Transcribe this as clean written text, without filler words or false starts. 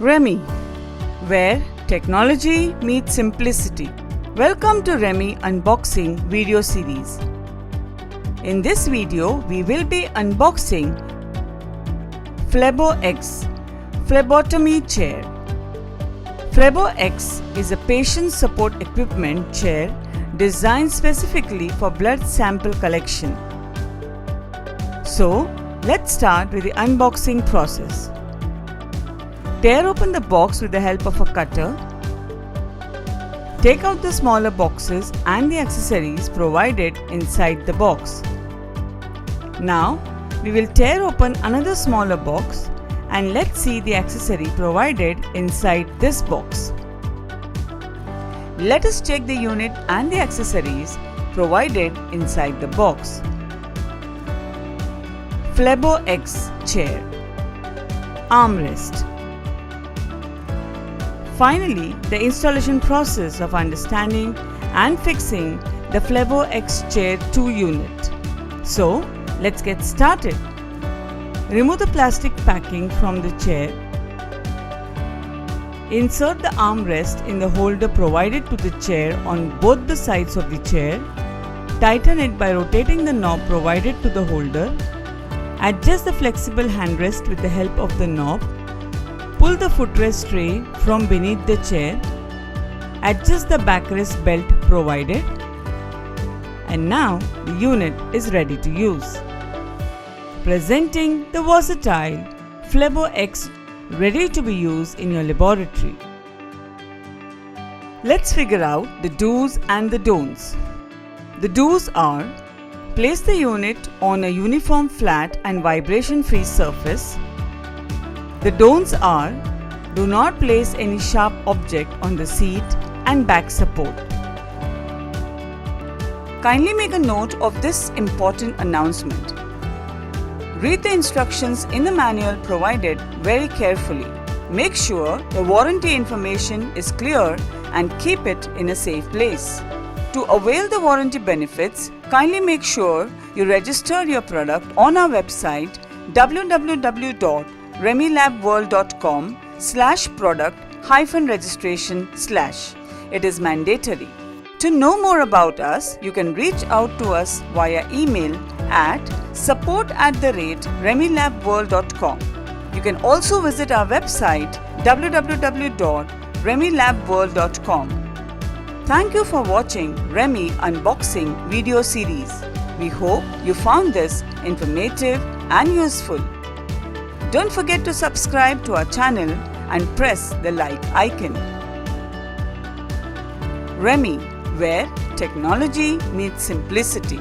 Remy, where technology meets simplicity. Welcome to Remy Unboxing video series. In this video, we will be unboxing FLEBO X Phlebotomy chair. FLEBO X is a patient support equipment chair designed specifically for blood sample collection. So, let's start with the unboxing process. Tear open the box with the help of a cutter. Take out the smaller boxes and the accessories provided inside the box. Now, we will tear open another smaller box and let's see the accessory provided inside this box. Let us check the unit and the accessories provided inside the box. FLEBO X chair. Armrest. Finally, the installation process of understanding and fixing the FLEBO X Chair 2 unit. So, let's get started. Remove the plastic packing from the chair. Insert the armrest in the holder provided to the chair on both the sides of the chair. Tighten it by rotating the knob provided to the holder. Adjust the flexible handrest with the help of the knob. Pull the footrest tray from beneath the chair. Adjust the backrest belt provided. And now the unit is ready to use. Presenting the versatile FLEBO X ready to be used in your laboratory. Let's figure out the do's and the don'ts. The do's are: place the unit on a uniform flat and vibration-free surface. The don'ts are: do not place any sharp object on the seat and back support. Kindly make a note of this important announcement. Read the instructions in the manual provided very carefully. Make sure the warranty information is clear and keep it in a safe place. To avail the warranty benefits, kindly make sure you register your product on our website www.remylabworld.com/product-registration/. It is mandatory. To know more about us, you can reach out to us via email at support@remylabworld.com. You can also visit our website www.remylabworld.com. Thank you for watching Remy Unboxing video series. We hope you found this informative and useful. Don't forget to subscribe to our channel and press the like icon. Remy, where technology meets simplicity.